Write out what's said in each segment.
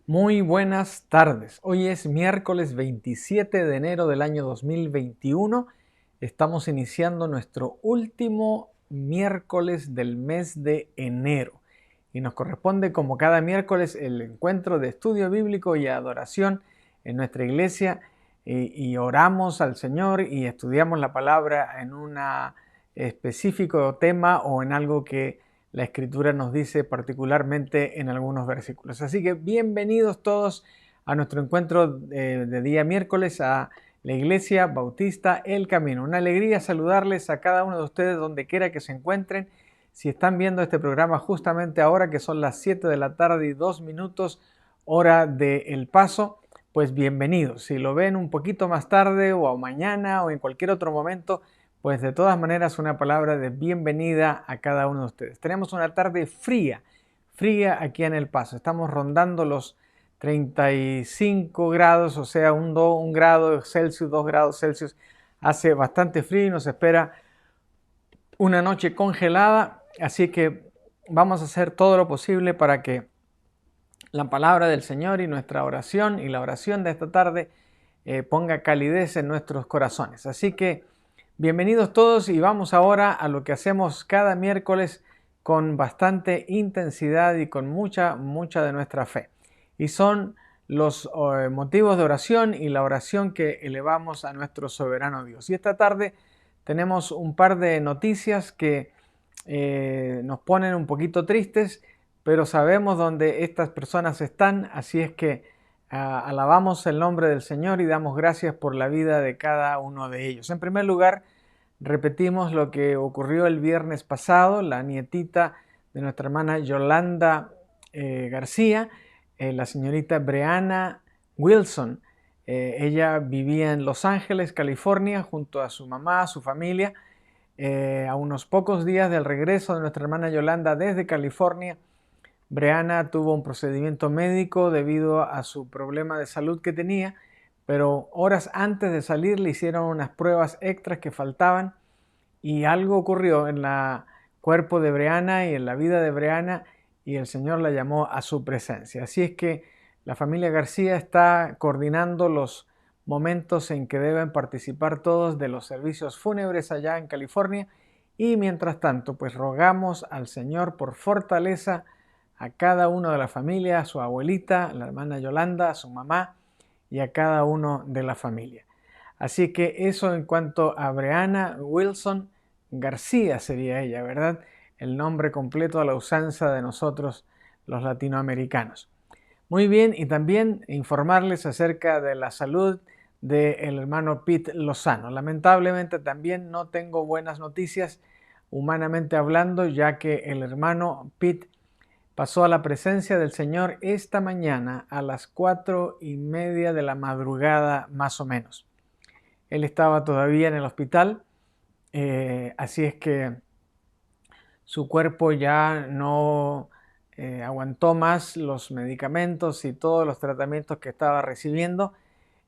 Muy buenas tardes. Hoy es miércoles 27 de enero del año 2021. Estamos iniciando nuestro último miércoles del mes de enero y nos corresponde, como cada miércoles, el encuentro de estudio bíblico y adoración en nuestra iglesia, y oramos al Señor y estudiamos la palabra en un específico tema o en algo que la Escritura nos dice particularmente en algunos versículos. Así que bienvenidos todos a nuestro encuentro de día miércoles a la Iglesia Bautista El Camino. Una alegría saludarles a cada uno de ustedes donde quiera que se encuentren. Si están viendo este programa justamente ahora que son las 7 de la tarde y 2 minutos hora de El Paso, pues bienvenidos. Si lo ven un poquito más tarde o mañana o en cualquier otro momento, pues de todas maneras una palabra de bienvenida a cada uno de ustedes. Tenemos una tarde fría aquí en El Paso. Estamos rondando los 35 grados, o sea, un grado Celsius, 2 grados Celsius. Hace bastante frío y nos espera una noche congelada, así que vamos a hacer todo lo posible para que la palabra del Señor y nuestra oración y la oración de esta tarde ponga calidez en nuestros corazones. Así que bienvenidos todos y vamos ahora a lo que hacemos cada miércoles con bastante intensidad y con mucha de nuestra fe. Y son los motivos de oración y la oración que elevamos a nuestro soberano Dios. Y esta tarde tenemos un par de noticias que nos ponen un poquito tristes, pero sabemos dónde estas personas están, así es que alabamos el nombre del Señor y damos gracias por la vida de cada uno de ellos. En primer lugar, repetimos lo que ocurrió el viernes pasado. La nietita de nuestra hermana Yolanda García, la señorita Breana Wilson, ella vivía en Los Ángeles, California, junto a su mamá, a su familia. A unos pocos días del regreso de nuestra hermana Yolanda desde California, Breana tuvo un procedimiento médico debido a su problema de salud que tenía, pero horas antes de salir le hicieron unas pruebas extras que faltaban y algo ocurrió en el cuerpo de Breana y en la vida de Breana y el Señor la llamó a su presencia. Así es que la familia García está coordinando los momentos en que deben participar todos de los servicios fúnebres allá en California y mientras tanto pues rogamos al Señor por fortaleza a cada uno de la familia, a su abuelita, la hermana Yolanda, a su mamá y a cada uno de la familia. Así que eso en cuanto a Breana Wilson García sería ella, ¿verdad? El nombre completo a la usanza de nosotros los latinoamericanos. Muy bien, y también informarles acerca de la salud del hermano Pete Lozano. Lamentablemente también no tengo buenas noticias humanamente hablando, ya que el hermano Pete pasó a la presencia del Señor esta mañana a las 4:30 de la madrugada más o menos. Él estaba todavía en el hospital, así es que su cuerpo ya no aguantó más los medicamentos y todos los tratamientos que estaba recibiendo,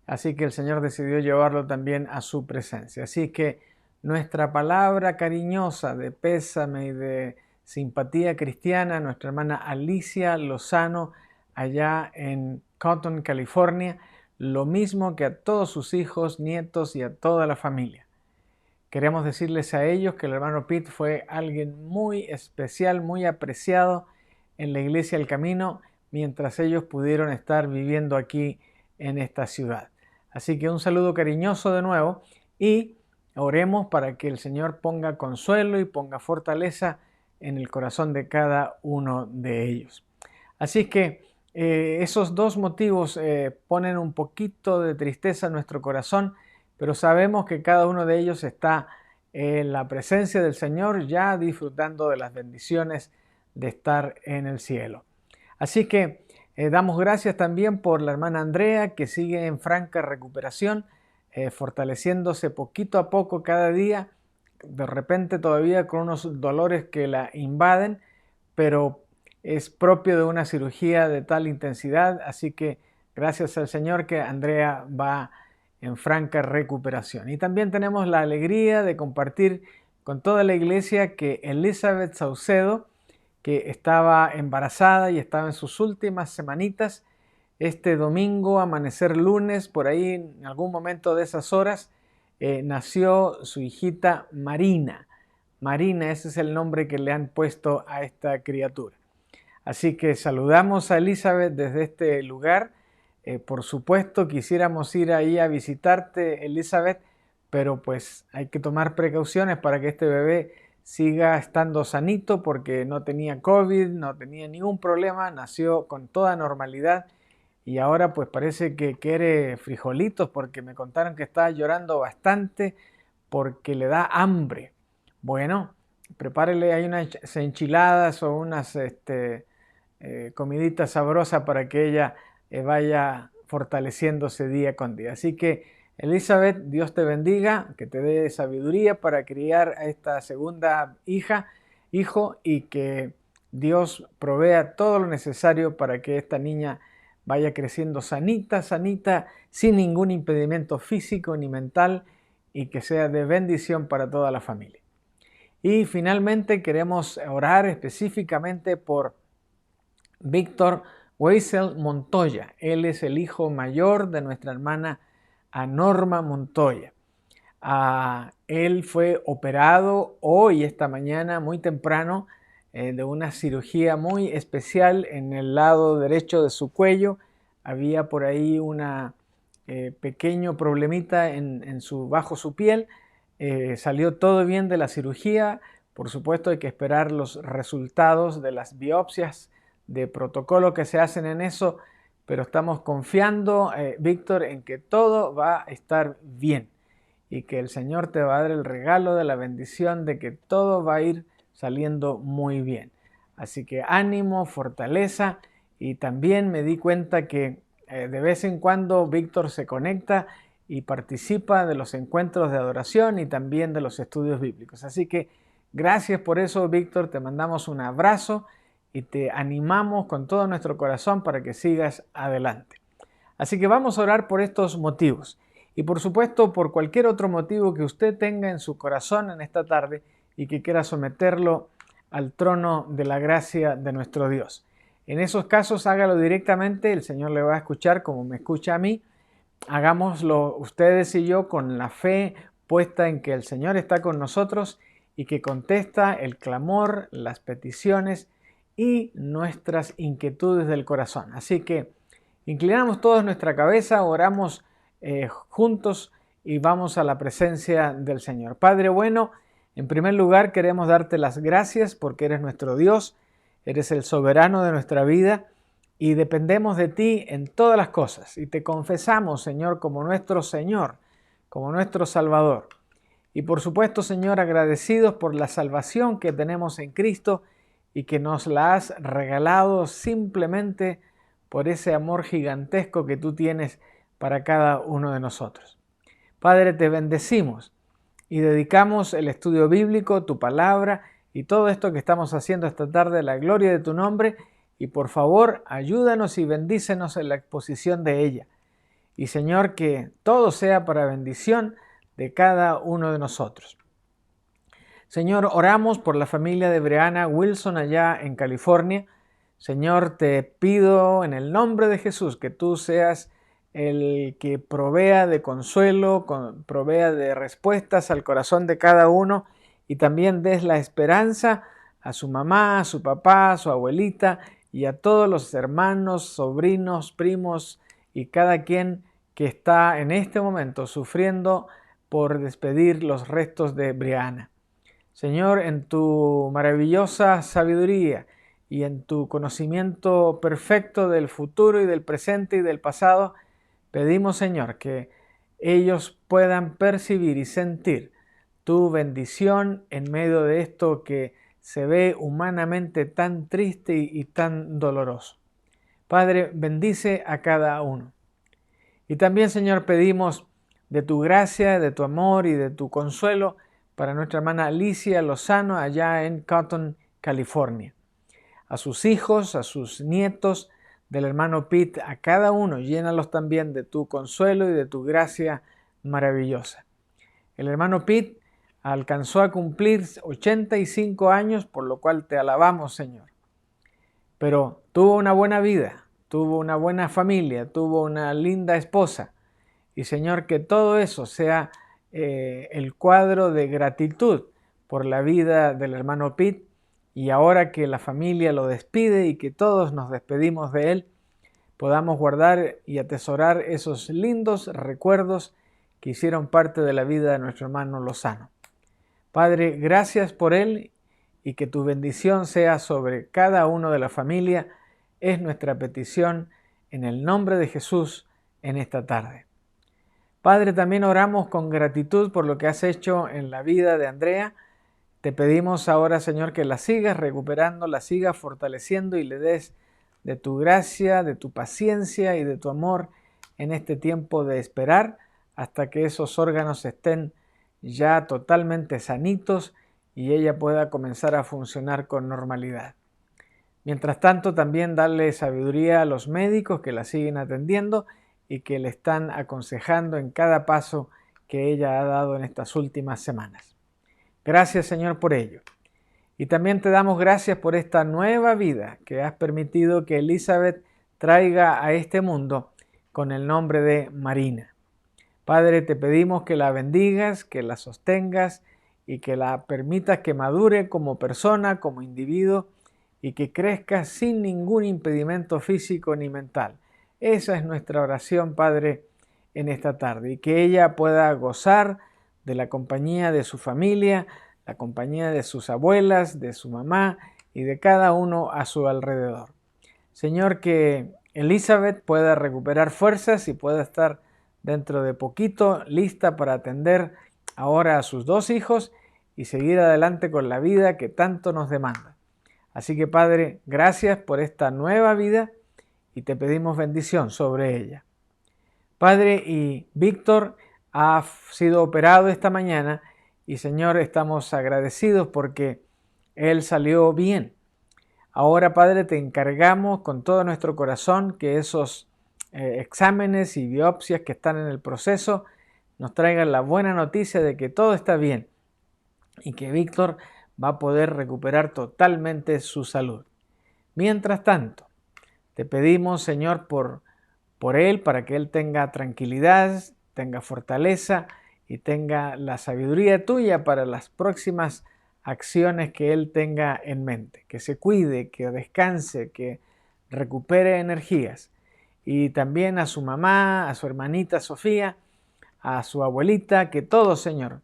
así que el Señor decidió llevarlo también a su presencia. Así que nuestra palabra cariñosa de pésame y de simpatía cristiana, nuestra hermana Alicia Lozano, allá en Cotton, California, lo mismo que a todos sus hijos, nietos y a toda la familia. Queremos decirles a ellos que el hermano Pete fue alguien muy especial, muy apreciado en la Iglesia El Camino, mientras ellos pudieron estar viviendo aquí en esta ciudad. Así que un saludo cariñoso de nuevo y oremos para que el Señor ponga consuelo y ponga fortaleza en el corazón de cada uno de ellos. Así que esos dos motivos ponen un poquito de tristeza en nuestro corazón, pero sabemos que cada uno de ellos está en la presencia del Señor, ya disfrutando de las bendiciones de estar en el cielo. Así que damos gracias también por la hermana Andrea, que sigue en franca recuperación, fortaleciéndose poquito a poco cada día, de repente todavía con unos dolores que la invaden, pero es propio de una cirugía de tal intensidad, así que gracias al Señor que Andrea va en franca recuperación. Y también tenemos la alegría de compartir con toda la iglesia que Elizabeth Saucedo, que estaba embarazada y estaba en sus últimas semanitas, este domingo, amanecer lunes, por ahí en algún momento de esas horas, nació su hijita Marina. Marina, ese es el nombre que le han puesto a esta criatura. Así que saludamos a Elizabeth desde este lugar. Por supuesto, quisiéramos ir ahí a visitarte, Elizabeth, pero pues hay que tomar precauciones para que este bebé siga estando sanito, porque no tenía COVID, no tenía ningún problema, nació con toda normalidad y ahora pues parece que quiere frijolitos, porque me contaron que está llorando bastante porque le da hambre. Bueno, prepárele ahí unas enchiladas o unas comiditas sabrosas para que ella vaya fortaleciéndose día con día. Así que, Elizabeth, Dios te bendiga, que te dé sabiduría para criar a esta segunda hijo, y que Dios provea todo lo necesario para que esta niña vaya creciendo sanita, sin ningún impedimento físico ni mental, y que sea de bendición para toda la familia. Y finalmente queremos orar específicamente por Víctor Weisel Montoya. Él es el hijo mayor de nuestra hermana Norma Montoya. Él fue operado hoy, esta mañana, muy temprano, de una cirugía muy especial en el lado derecho de su cuello. Había por ahí una pequeño problemita bajo su piel. Salió todo bien de la cirugía. Por supuesto, hay que esperar los resultados de las biopsias de protocolo que se hacen en eso, pero estamos confiando, Víctor, en que todo va a estar bien y que el Señor te va a dar el regalo de la bendición de que todo va a ir saliendo muy bien. Así que ánimo, fortaleza, y también me di cuenta que de vez en cuando Víctor se conecta y participa de los encuentros de adoración y también de los estudios bíblicos. Así que gracias por eso, Víctor, te mandamos un abrazo y te animamos con todo nuestro corazón para que sigas adelante. Así que vamos a orar por estos motivos y por supuesto por cualquier otro motivo que usted tenga en su corazón en esta tarde y que quiera someterlo al trono de la gracia de nuestro Dios. En esos casos hágalo directamente, el Señor le va a escuchar como me escucha a mí. Hagámoslo ustedes y yo con la fe puesta en que el Señor está con nosotros y que contesta el clamor, las peticiones y nuestras inquietudes del corazón. Así que inclinamos todos nuestra cabeza, oramos juntos y vamos a la presencia del Señor. Padre bueno, en primer lugar queremos darte las gracias porque eres nuestro Dios, eres el soberano de nuestra vida y dependemos de ti en todas las cosas. Y te confesamos, Señor, como nuestro Señor, como nuestro Salvador. Y por supuesto, Señor, agradecidos por la salvación que tenemos en Cristo y que nos la has regalado simplemente por ese amor gigantesco que tú tienes para cada uno de nosotros. Padre, te bendecimos y dedicamos el estudio bíblico, tu palabra y todo esto que estamos haciendo esta tarde a la gloria de tu nombre, y por favor ayúdanos y bendícenos en la exposición de ella. Y Señor, que todo sea para bendición de cada uno de nosotros. Señor, oramos por la familia de Breana Wilson allá en California. Señor, te pido en el nombre de Jesús que tú seas el que provea de consuelo, provea de respuestas al corazón de cada uno, y también des la esperanza a su mamá, a su papá, a su abuelita y a todos los hermanos, sobrinos, primos y cada quien que está en este momento sufriendo por despedir los restos de Breana. Señor, en tu maravillosa sabiduría y en tu conocimiento perfecto del futuro y del presente y del pasado, pedimos, Señor, que ellos puedan percibir y sentir tu bendición en medio de esto que se ve humanamente tan triste y tan doloroso. Padre, bendice a cada uno. Y también, Señor, pedimos de tu gracia, de tu amor y de tu consuelo para nuestra hermana Alicia Lozano allá en Cotton, California. A sus hijos, a sus nietos, del hermano Pete, a cada uno, llénalos también de tu consuelo y de tu gracia maravillosa. El hermano Pete alcanzó a cumplir 85 años, por lo cual te alabamos, Señor. Pero tuvo una buena vida, tuvo una buena familia, tuvo una linda esposa. Y Señor, que todo eso sea el cuadro de gratitud por la vida del hermano Pete, y ahora que la familia lo despide y que todos nos despedimos de él, podamos guardar y atesorar esos lindos recuerdos que hicieron parte de la vida de nuestro hermano Lozano. Padre, gracias por él y que tu bendición sea sobre cada uno de la familia. Es nuestra petición en el nombre de Jesús en esta tarde. Padre, también oramos con gratitud por lo que has hecho en la vida de Andrea. Te pedimos ahora, Señor, que la sigas recuperando, la sigas fortaleciendo y le des de tu gracia, de tu paciencia y de tu amor en este tiempo de esperar hasta que esos órganos estén ya totalmente sanitos y ella pueda comenzar a funcionar con normalidad. Mientras tanto, también darle sabiduría a los médicos que la siguen atendiendo y que le están aconsejando en cada paso que ella ha dado en estas últimas semanas. Gracias, Señor, por ello. Y también te damos gracias por esta nueva vida que has permitido que Elizabeth traiga a este mundo con el nombre de Marina. Padre, te pedimos que la bendigas, que la sostengas y que la permitas que madure como persona, como individuo y que crezca sin ningún impedimento físico ni mental. Esa es nuestra oración, Padre, en esta tarde, y que ella pueda gozar de la compañía de su familia, la compañía de sus abuelas, de su mamá y de cada uno a su alrededor. Señor, que Elizabeth pueda recuperar fuerzas y pueda estar dentro de poquito lista para atender ahora a sus dos hijos y seguir adelante con la vida que tanto nos demanda. Así que, Padre, gracias por esta nueva vida y te pedimos bendición sobre ella. Padre, y Víctor ha sido operado esta mañana y, Señor, estamos agradecidos porque él salió bien. Ahora, Padre, te encargamos con todo nuestro corazón que esos exámenes y biopsias que están en el proceso nos traigan la buena noticia de que todo está bien y que Víctor va a poder recuperar totalmente su salud. Mientras tanto, te pedimos, Señor, por él, para que él tenga tranquilidad, tenga fortaleza y tenga la sabiduría tuya para las próximas acciones que él tenga en mente. Que se cuide, que descanse, que recupere energías. Y también a su mamá, a su hermanita Sofía, a su abuelita, que todos, Señor,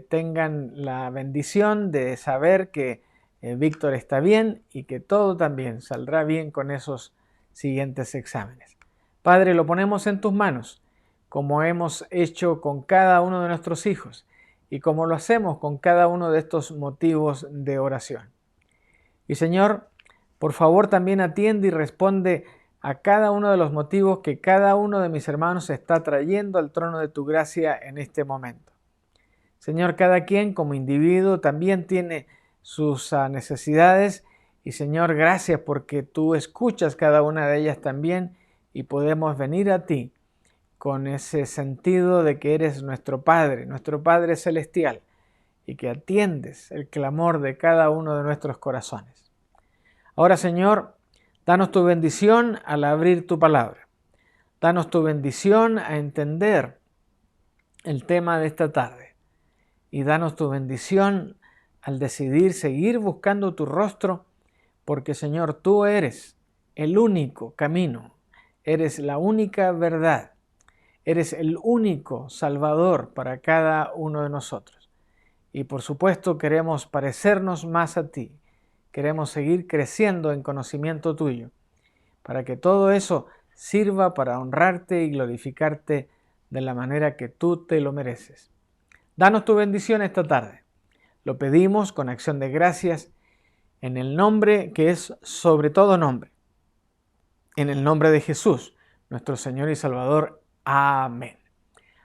tengan la bendición de saber que Víctor está bien y que todo también saldrá bien con esos siguientes exámenes. Padre, lo ponemos en tus manos, como hemos hecho con cada uno de nuestros hijos y como lo hacemos con cada uno de estos motivos de oración. Y Señor, por favor también atiende y responde a cada uno de los motivos que cada uno de mis hermanos está trayendo al trono de tu gracia en este momento. Señor, cada quien como individuo también tiene sus necesidades y Señor, gracias porque tú escuchas cada una de ellas también y podemos venir a ti con ese sentido de que eres nuestro Padre celestial y que atiendes el clamor de cada uno de nuestros corazones. Ahora, Señor, danos tu bendición al abrir tu palabra. Danos tu bendición a entender el tema de esta tarde. Y danos tu bendición al decidir seguir buscando tu rostro, porque, Señor, tú eres el único camino, eres la única verdad, eres el único Salvador para cada uno de nosotros. Y por supuesto queremos parecernos más a ti, queremos seguir creciendo en conocimiento tuyo, para que todo eso sirva para honrarte y glorificarte de la manera que tú te lo mereces. Danos tu bendición esta tarde. Lo pedimos con acción de gracias en el nombre que es sobre todo nombre. En el nombre de Jesús, nuestro Señor y Salvador. Amén.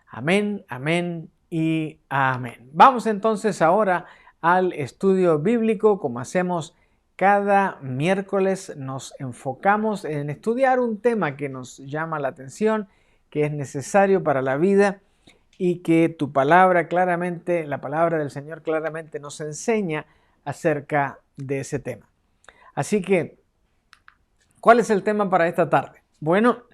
Amén, amén y amén. Vamos entonces ahora al estudio bíblico. Como hacemos cada miércoles, nos enfocamos en estudiar un tema que nos llama la atención, que es necesario para la vida y que tu palabra claramente, la palabra del Señor claramente nos enseña acerca de ese tema. Así que ¿Cuál es el tema para esta tarde? Bueno,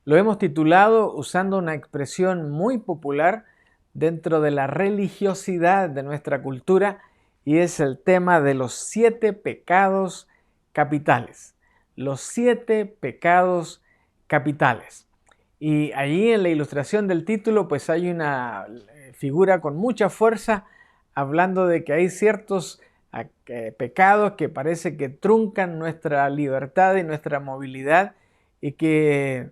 lo hemos titulado usando una expresión muy popular dentro de la religiosidad de nuestra cultura y es el tema de los 7 pecados capitales. Los 7 pecados capitales. Y allí en la ilustración del título pues hay una figura con mucha fuerza hablando de que hay ciertos pecados que parece que truncan nuestra libertad y nuestra movilidad y que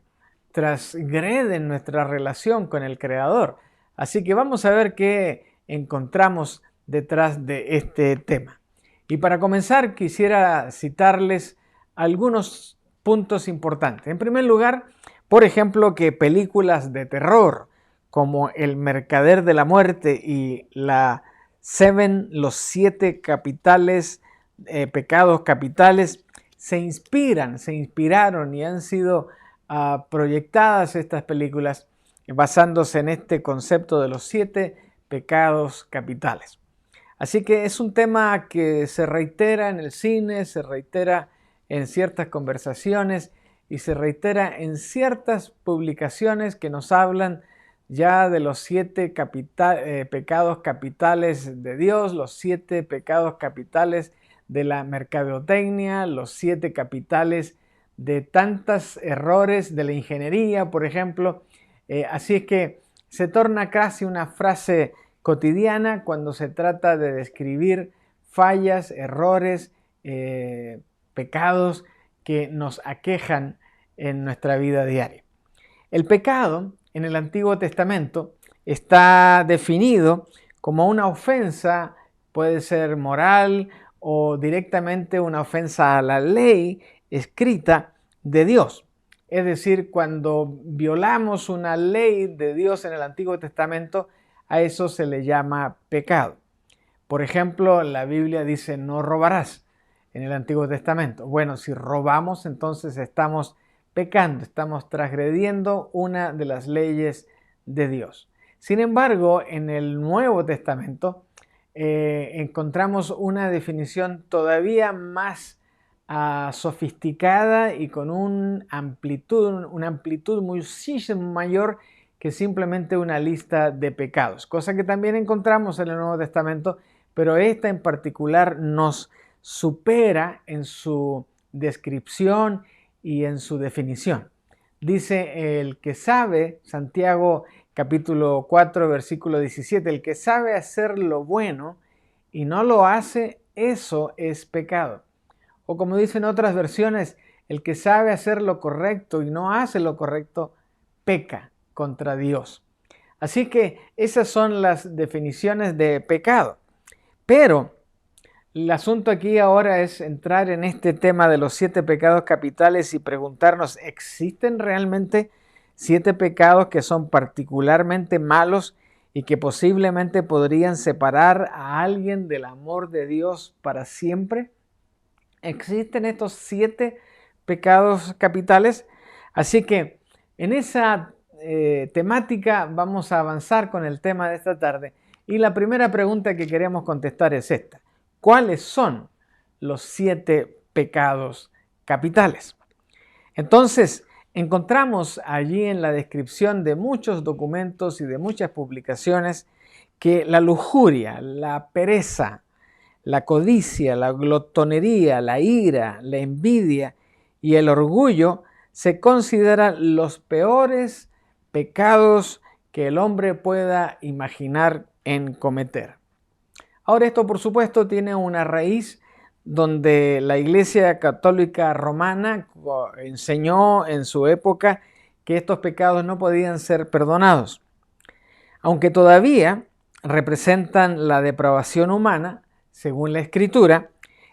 transgreden nuestra relación con el Creador. Así que vamos a ver qué encontramos detrás de este tema. Y para comenzar quisiera citarles algunos puntos importantes. En primer lugar, por ejemplo, que películas de terror como El Mercader de la Muerte y los 7 capitales, pecados capitales, se inspiraron y han sido proyectadas estas películas basándose en este concepto de los 7 pecados capitales. Así que es un tema que se reitera en el cine, se reitera en ciertas conversaciones y se reitera en ciertas publicaciones que nos hablan ya de los 7 pecados capitales de Dios, los 7 pecados capitales de la mercadotecnia, los 7 capitales de tantos errores de la ingeniería, por ejemplo. Así es que se torna casi una frase cotidiana cuando se trata de describir fallas, errores, pecados que nos aquejan en nuestra vida diaria. El pecado en el Antiguo Testamento está definido como una ofensa, puede ser moral o directamente una ofensa a la ley escrita de Dios. Es decir, cuando violamos una ley de Dios en el Antiguo Testamento, a eso se le llama pecado. Por ejemplo, la Biblia dice no robarás en el Antiguo Testamento. Bueno, si robamos, entonces estamos pecando, estamos transgrediendo una de las leyes de Dios. Sin embargo, en el Nuevo Testamento encontramos una definición todavía más sofisticada y con una amplitud muchísimo mayor que simplemente una lista de pecados, cosa que también encontramos en el Nuevo Testamento, pero esta en particular nos supera en su descripción y en su definición. Dice el que sabe, Santiago capítulo 4 versículo 17, el que sabe hacer lo bueno y no lo hace, eso es pecado. O como dicen otras versiones, el que sabe hacer lo correcto y no hace lo correcto, peca contra Dios. Así que esas son las definiciones de pecado. Pero el asunto aquí ahora es entrar en este tema de los 7 pecados capitales y preguntarnos, ¿existen realmente 7 pecados que son particularmente malos y que posiblemente podrían separar a alguien del amor de Dios para siempre? ¿Existen estos 7 pecados capitales? Así que en esa temática vamos a avanzar con el tema de esta tarde y la primera pregunta que queremos contestar es esta. ¿Cuáles son los 7 pecados capitales? Entonces, encontramos allí en la descripción de muchos documentos y de muchas publicaciones que la lujuria, la pereza, la codicia, la glotonería, la ira, la envidia y el orgullo se consideran los peores pecados que el hombre pueda imaginar en cometer. Ahora esto por supuesto tiene una raíz donde la Iglesia Católica Romana enseñó en su época que estos pecados no podían ser perdonados. Aunque todavía representan la depravación humana, según la Escritura,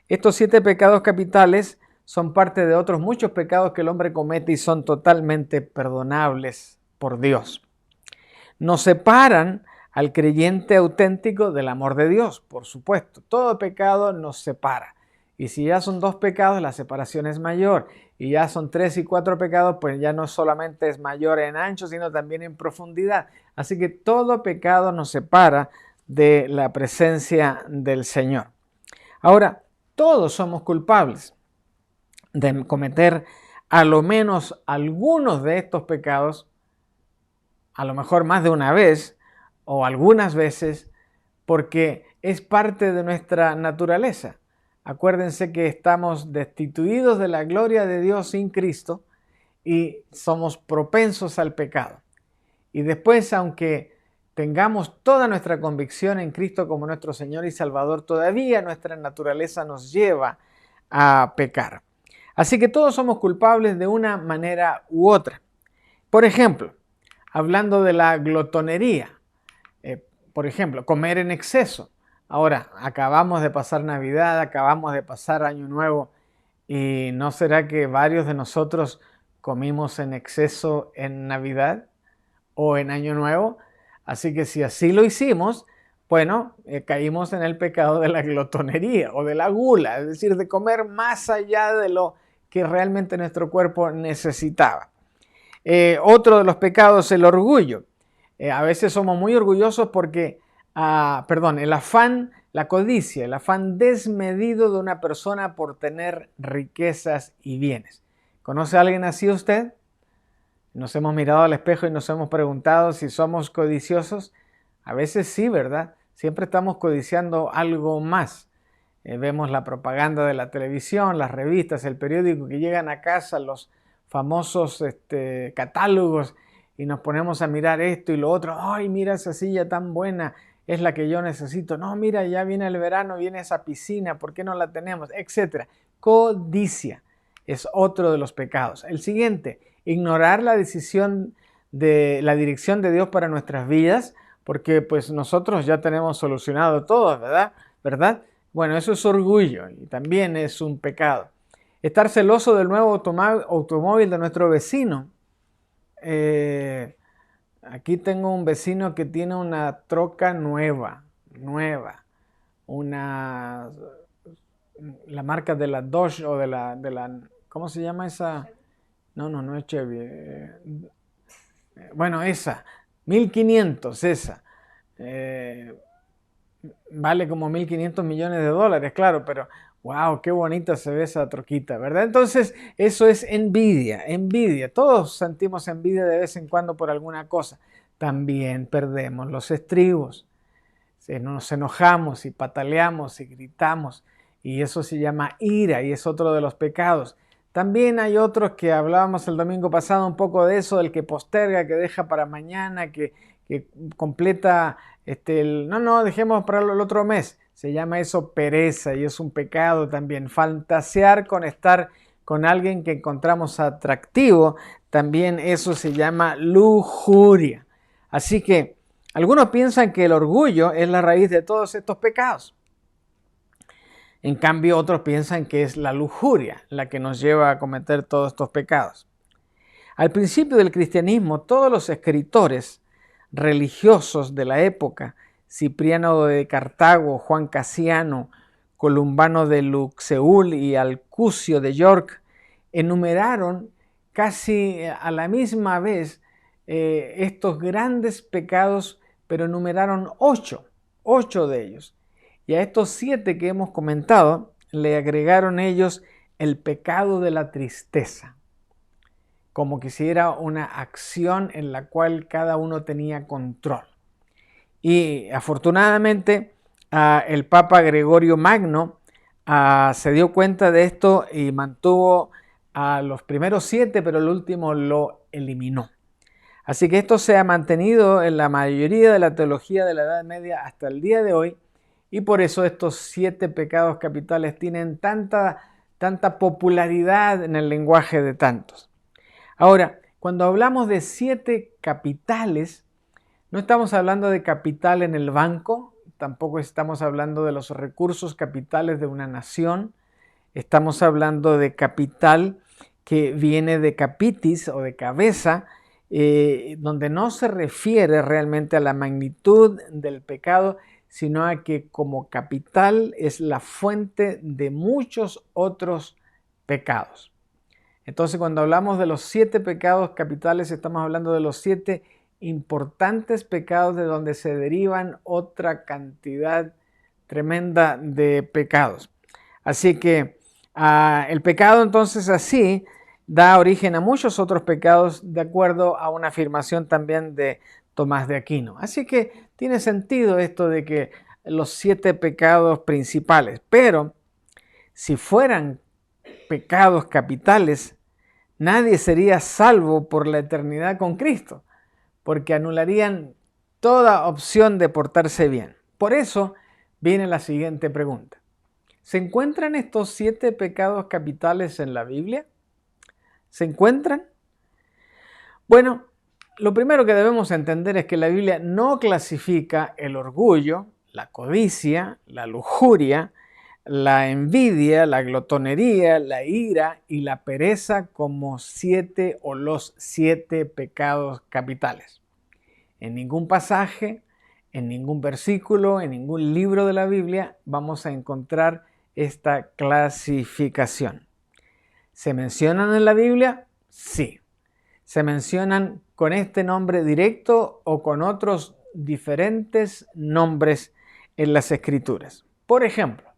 estos 7 pecados capitales son parte de otros muchos pecados que el hombre comete y son totalmente perdonables por Dios. Nos separan al creyente auténtico del amor de Dios, por supuesto. Todo pecado nos separa. Y si ya son 2 pecados, la separación es mayor. Y ya son 3 y 4 pecados, pues ya no solamente es mayor en ancho, sino también en profundidad. Así que todo pecado nos separa de la presencia del Señor. Ahora, todos somos culpables, de cometer a lo menos algunos de estos pecados, a lo mejor más de una vez o algunas veces, porque es parte de nuestra naturaleza. Acuérdense que estamos destituidos de la gloria de Dios sin Cristo y somos propensos al pecado. Y después, aunque tengamos toda nuestra convicción en Cristo como nuestro Señor y Salvador, todavía nuestra naturaleza nos lleva a pecar. Así que todos somos culpables de una manera u otra. Por ejemplo, hablando de la glotonería, por ejemplo, comer en exceso. Ahora, acabamos de pasar Navidad, acabamos de pasar Año Nuevo, ¿y no será que varios de nosotros comimos en exceso en Navidad o en Año Nuevo? Así que si así lo hicimos, bueno, caímos en el pecado de la glotonería o de la gula, es decir, de comer más allá de lo que realmente nuestro cuerpo necesitaba. Otro de los pecados es el orgullo. A veces somos muy orgullosos porque, el afán, la codicia, el afán desmedido de una persona por tener riquezas y bienes. ¿Conoce a alguien así usted? Nos hemos mirado al espejo y nos hemos preguntado si somos codiciosos. A veces sí, ¿verdad? Siempre estamos codiciando algo más. Vemos la propaganda de la televisión, las revistas, el periódico que llegan a casa, los famosos catálogos, y nos ponemos a mirar esto y lo otro. ¡Ay, mira esa silla tan buena! Es la que yo necesito. No, mira, ya viene el verano, viene esa piscina, ¿por qué no la tenemos? Etcétera. Codicia es otro de los pecados. El siguiente, ignorar la decisión de la dirección de Dios para nuestras vidas, porque pues nosotros ya tenemos solucionado todo, ¿verdad? Bueno, eso es orgullo y también es un pecado. Estar celoso del nuevo automóvil de nuestro vecino. Aquí tengo un vecino que tiene una troca nueva, la marca de la Dodge o de la, ¿cómo se llama esa? No es Chevy. Bueno, esa, 1500 esa. Vale como 1.500 millones de dólares, claro, pero wow, qué bonita se ve esa troquita, ¿verdad? Entonces, eso es envidia. Todos sentimos envidia de vez en cuando por alguna cosa. También perdemos los estribos. Nos enojamos y pataleamos y gritamos, y eso se llama ira y es otro de los pecados. También hay otros que hablábamos el domingo pasado un poco de eso, del que posterga, que deja para mañana, que completa, dejemos para el otro mes. Se llama eso pereza y es un pecado también. Fantasear con estar con alguien que encontramos atractivo, también eso se llama lujuria. Así que algunos piensan que el orgullo es la raíz de todos estos pecados. En cambio, otros piensan que es la lujuria la que nos lleva a cometer todos estos pecados. Al principio del cristianismo, todos los escritores religiosos de la época, Cipriano de Cartago, Juan Casiano, Columbano de Luxeul y Alcucio de York, enumeraron casi a la misma vez estos grandes pecados, pero enumeraron 8 de ellos. Y a estos 7 que hemos comentado, le agregaron ellos el pecado de la tristeza, como que si era una acción en la cual cada uno tenía control. Y afortunadamente el Papa Gregorio Magno se dio cuenta de esto y mantuvo a los primeros 7, pero el último lo eliminó. Así que esto se ha mantenido en la mayoría de la teología de la Edad Media hasta el día de hoy, y por eso estos 7 pecados capitales tienen tanta popularidad en el lenguaje de tantos. Ahora, cuando hablamos de 7 capitales, no estamos hablando de capital en el banco, tampoco estamos hablando de los recursos capitales de una nación, estamos hablando de capital que viene de capitis o de cabeza, donde no se refiere realmente a la magnitud del pecado, sino a que como capital es la fuente de muchos otros pecados. Entonces, cuando hablamos de los 7 pecados capitales, estamos hablando de los 7 importantes pecados de donde se derivan otra cantidad tremenda de pecados. Así que El pecado entonces así da origen a muchos otros pecados de acuerdo a una afirmación también de Tomás de Aquino. Así que tiene sentido esto de que los 7 pecados principales, pero si fueran pecados capitales, nadie sería salvo por la eternidad con Cristo, porque anularían toda opción de portarse bien. Por eso viene la siguiente pregunta. ¿Se encuentran estos 7 pecados capitales en la Biblia? ¿Se encuentran? Bueno, lo primero que debemos entender es que la Biblia no clasifica el orgullo, la codicia, la lujuria, la envidia, la glotonería, la ira y la pereza como 7 o los 7 pecados capitales. En ningún pasaje, en ningún versículo, en ningún libro de la Biblia vamos a encontrar esta clasificación. ¿Se mencionan en la Biblia? Sí. ¿Se mencionan con este nombre directo o con otros diferentes nombres en las Escrituras? Por ejemplo,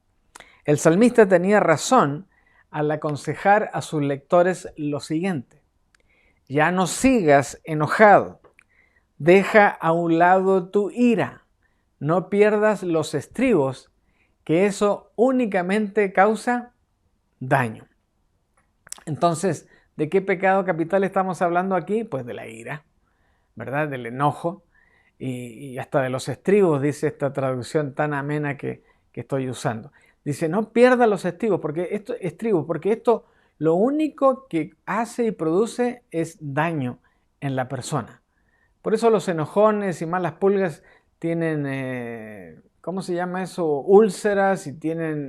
el salmista tenía razón al aconsejar a sus lectores lo siguiente: ya no sigas enojado, deja a un lado tu ira, no pierdas los estribos, que eso únicamente causa daño. Entonces, ¿de qué pecado capital estamos hablando aquí? Pues de la ira, ¿verdad? Del enojo y hasta de los estribos, dice esta traducción tan amena que estoy usando. Dice, no pierda los estribos, porque esto lo único que hace y produce es daño en la persona. Por eso los enojones y malas pulgas tienen, ¿cómo se llama eso? Úlceras y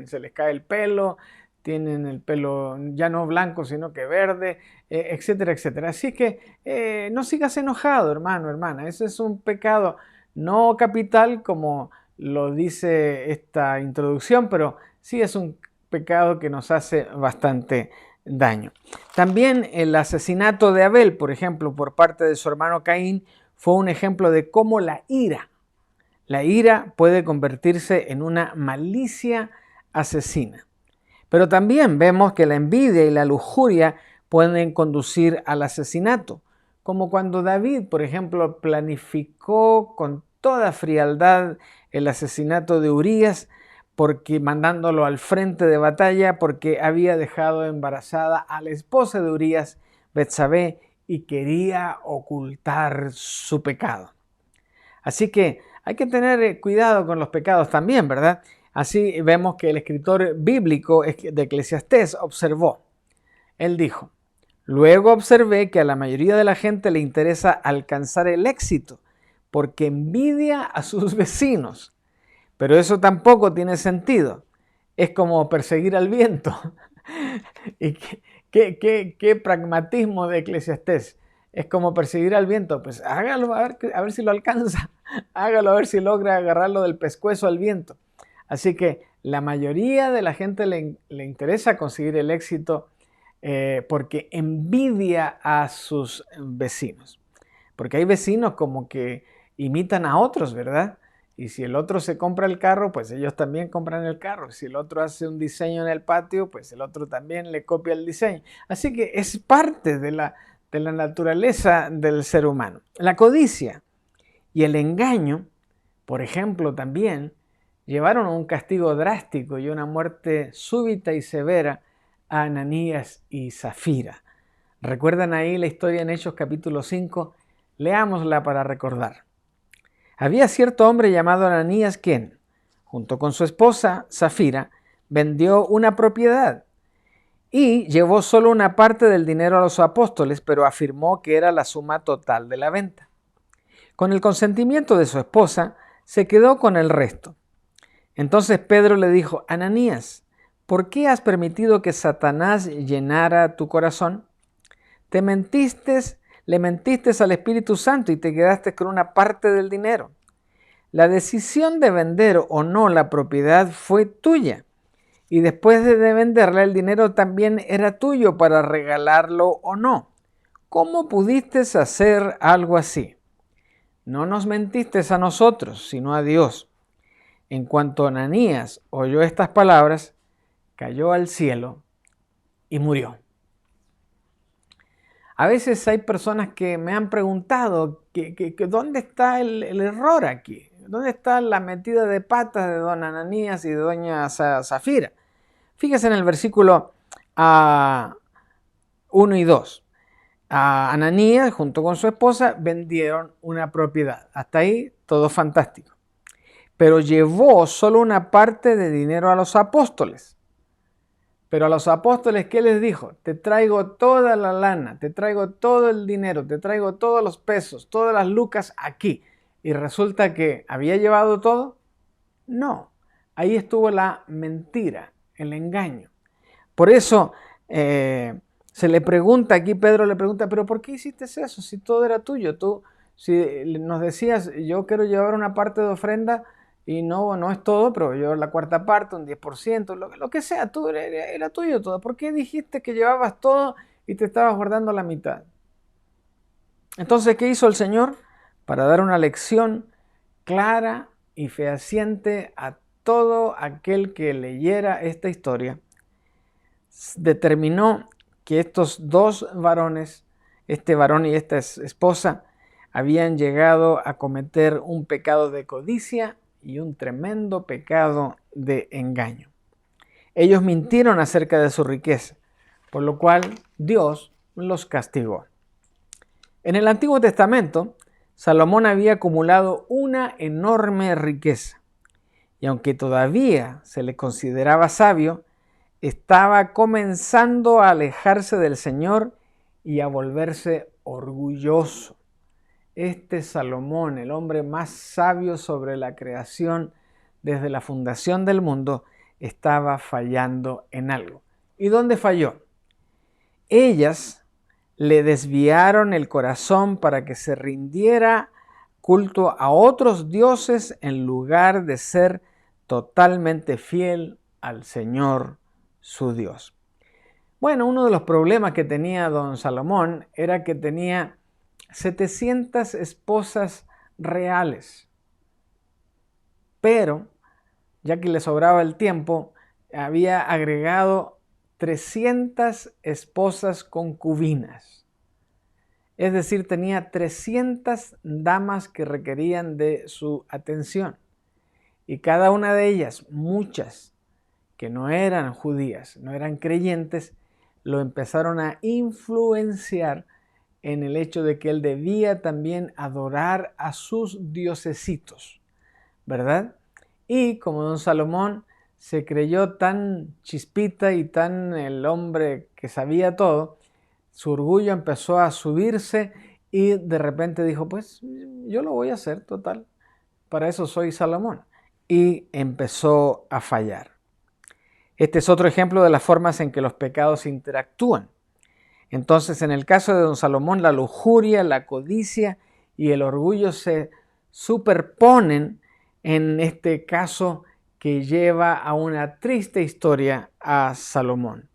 se les cae el pelo, tienen el pelo ya no blanco sino que verde, etcétera, etcétera. Así que no sigas enojado, hermano, hermana. Ese es un pecado no capital como lo dice esta introducción, pero sí es un pecado que nos hace bastante daño. También el asesinato de Abel, por ejemplo, por parte de su hermano Caín, fue un ejemplo de cómo la ira puede convertirse en una malicia asesina. Pero también vemos que la envidia y la lujuria pueden conducir al asesinato, como cuando David, por ejemplo, planificó con toda frialdad el asesinato de Urías, mandándolo al frente de batalla porque había dejado embarazada a la esposa de Urías, Betsabé, y quería ocultar su pecado. Así que hay que tener cuidado con los pecados también, ¿verdad? Así vemos que el escritor bíblico de Eclesiastés observó. Él dijo, luego observé que a la mayoría de la gente le interesa alcanzar el éxito porque envidia a sus vecinos. Pero eso tampoco tiene sentido. Es como perseguir al viento. ¿Y qué pragmatismo de Eclesiastés? Es como perseguir al viento. Pues hágalo a ver si lo alcanza. Hágalo a ver si logra agarrarlo del pescuezo al viento. Así que la mayoría de la gente le interesa conseguir el éxito porque envidia a sus vecinos. Porque hay vecinos como que imitan a otros, ¿verdad? Y si el otro se compra el carro, pues ellos también compran el carro. Si el otro hace un diseño en el patio, pues el otro también le copia el diseño. Así que es parte de la naturaleza del ser humano. La codicia y el engaño, por ejemplo, también llevaron a un castigo drástico y una muerte súbita y severa a Ananías y Zafira. ¿Recuerdan ahí la historia en Hechos capítulo 5? Leámosla para recordar. Había cierto hombre llamado Ananías quien, junto con su esposa Zafira, vendió una propiedad y llevó solo una parte del dinero a los apóstoles, pero afirmó que era la suma total de la venta. Con el consentimiento de su esposa, se quedó con el resto. Entonces Pedro le dijo, Ananías, ¿por qué has permitido que Satanás llenara tu corazón? Le mentiste al Espíritu Santo y te quedaste con una parte del dinero. La decisión de vender o no la propiedad fue tuya. Y después de venderla, el dinero también era tuyo para regalarlo o no. ¿Cómo pudiste hacer algo así? No nos mentiste a nosotros, sino a Dios. En cuanto Ananías oyó estas palabras, cayó al cielo y murió. A veces hay personas que me han preguntado que ¿dónde está el error aquí? ¿Dónde está la metida de patas de don Ananías y de doña Zafira? Fíjese en el versículo 1 y 2. Ananías junto con su esposa vendieron una propiedad. Hasta ahí todo fantástico. Pero llevó solo una parte de dinero a los apóstoles. Pero a los apóstoles, ¿qué les dijo? Te traigo toda la lana, te traigo todo el dinero, te traigo todos los pesos, todas las lucas aquí. Y resulta que ¿había llevado todo? No. Ahí estuvo la mentira, el engaño. Por eso se le pregunta aquí, Pedro le pregunta, ¿pero por qué hiciste eso si todo era tuyo? Tú, si nos decías, yo quiero llevar una parte de ofrenda, y no es todo, pero yo la cuarta parte, un 10%, lo que sea, tú era tuyo todo. ¿Por qué dijiste que llevabas todo y te estabas guardando la mitad? Entonces, ¿qué hizo el Señor? Para dar una lección clara y fehaciente a todo aquel que leyera esta historia, determinó que estos dos varones, este varón y esta esposa, habían llegado a cometer un pecado de codicia y un tremendo pecado de engaño. Ellos mintieron acerca de su riqueza, por lo cual Dios los castigó. En el Antiguo Testamento, Salomón había acumulado una enorme riqueza, y aunque todavía se le consideraba sabio, estaba comenzando a alejarse del Señor y a volverse orgulloso. Este Salomón, el hombre más sabio sobre la creación desde la fundación del mundo, estaba fallando en algo. ¿Y dónde falló? Ellas le desviaron el corazón para que se rindiera culto a otros dioses en lugar de ser totalmente fiel al Señor su Dios. Bueno, uno de los problemas que tenía don Salomón era que tenía 700 esposas reales, pero ya que le sobraba el tiempo, había agregado 300 esposas concubinas. Es decir, tenía 300 damas que requerían de su atención. Y cada una de ellas, muchas que no eran judías, no eran creyentes, lo empezaron a influenciar en el hecho de que él debía también adorar a sus diosesitos, ¿verdad? Y como don Salomón se creyó tan chispita y tan el hombre que sabía todo, su orgullo empezó a subirse y de repente dijo, pues yo lo voy a hacer, total, para eso soy Salomón. Y empezó a fallar. Este es otro ejemplo de las formas en que los pecados interactúan. Entonces, en el caso de don Salomón, la lujuria, la codicia y el orgullo se superponen en este caso que lleva a una triste historia a Salomón.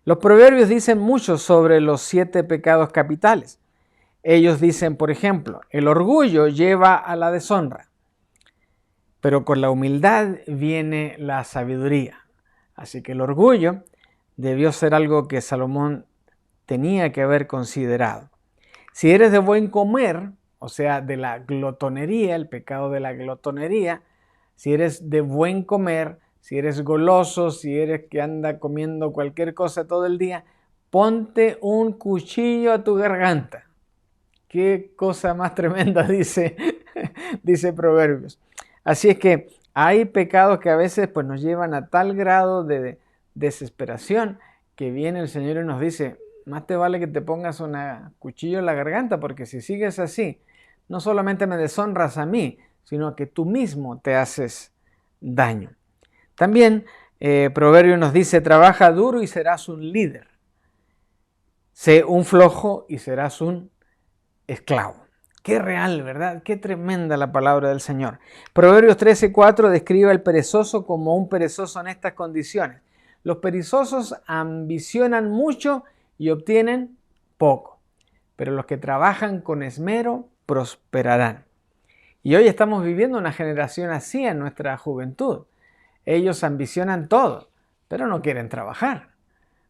Los proverbios dicen mucho sobre los 7 pecados capitales. Ellos dicen, por ejemplo, el orgullo lleva a la deshonra, pero con la humildad viene la sabiduría. Así que el orgullo debió ser algo que Salomón tenía que haber considerado. Si eres de buen comer, o sea, de la glotonería, el pecado de la glotonería, si eres de buen comer, si eres goloso, si eres que anda comiendo cualquier cosa todo el día, ponte un cuchillo a tu garganta. Qué cosa más tremenda dice Proverbios. Así es que hay pecados que a veces pues, nos llevan a tal grado de desesperación que viene el Señor y nos dice, más te vale que te pongas un cuchillo en la garganta, porque si sigues así, no solamente me deshonras a mí, sino que tú mismo te haces daño. También Proverbio nos dice, trabaja duro y serás un líder. Sé un flojo y serás un esclavo. Qué real, ¿verdad? Qué tremenda la palabra del Señor. Proverbios 13:4 describe al perezoso como un perezoso en estas condiciones. Los perezosos ambicionan mucho y obtienen poco, pero los que trabajan con esmero prosperarán. Y hoy estamos viviendo una generación así en nuestra juventud. Ellos ambicionan todo, pero no quieren trabajar.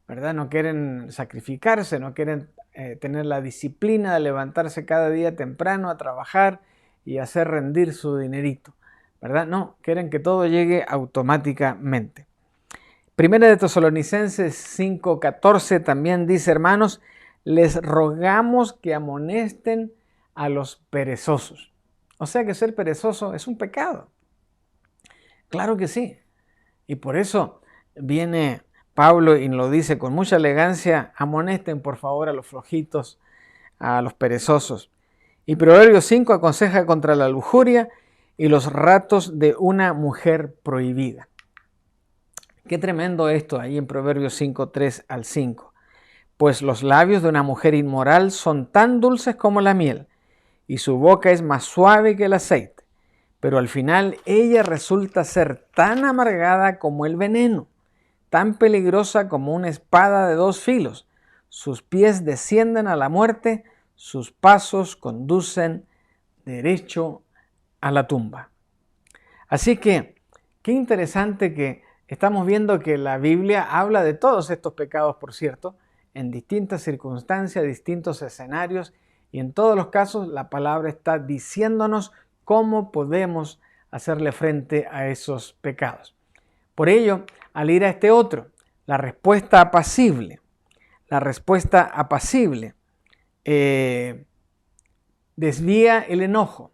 ¿verdad? No quieren sacrificarse, no quieren tener la disciplina de levantarse cada día temprano a trabajar y hacer rendir su dinerito, ¿verdad? No, quieren que todo llegue automáticamente. Primera de Tesalonicenses 5:14 también dice, hermanos, les rogamos que amonesten a los perezosos. O sea que ser perezoso es un pecado. Claro que sí. Y por eso viene Pablo y lo dice con mucha elegancia, amonesten por favor a los flojitos, a los perezosos. Y Proverbios 5 aconseja contra la lujuria y los ratos de una mujer prohibida. Qué tremendo esto ahí en Proverbios 5, 3 al 5. Pues los labios de una mujer inmoral son tan dulces como la miel, y su boca es más suave que el aceite. Pero al final ella resulta ser tan amargada como el veneno, tan peligrosa como una espada de dos filos. Sus pies descienden a la muerte, sus pasos conducen derecho a la tumba. Así que, qué interesante que estamos viendo que la Biblia habla de todos estos pecados, por cierto, en distintas circunstancias, distintos escenarios, y en todos los casos la palabra está diciéndonos cómo podemos hacerle frente a esos pecados. Por ello, al ir a este otro, la respuesta apacible desvía el enojo,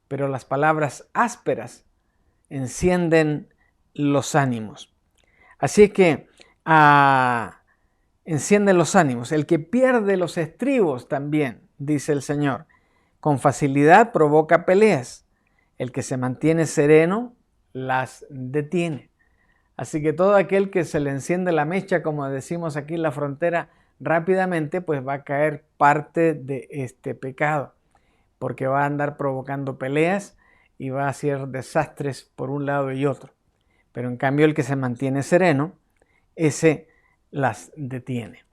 pero las palabras ásperas encienden los ánimos. Así que encienden los ánimos. El que pierde los estribos también, dice el Señor, con facilidad provoca peleas. El que se mantiene sereno las detiene. Así que todo aquel que se le enciende la mecha, como decimos aquí en la frontera, rápidamente pues va a caer parte de este pecado, porque va a andar provocando peleas y va a hacer desastres por un lado y otro. Pero en cambio el que se mantiene sereno, ese las detiene.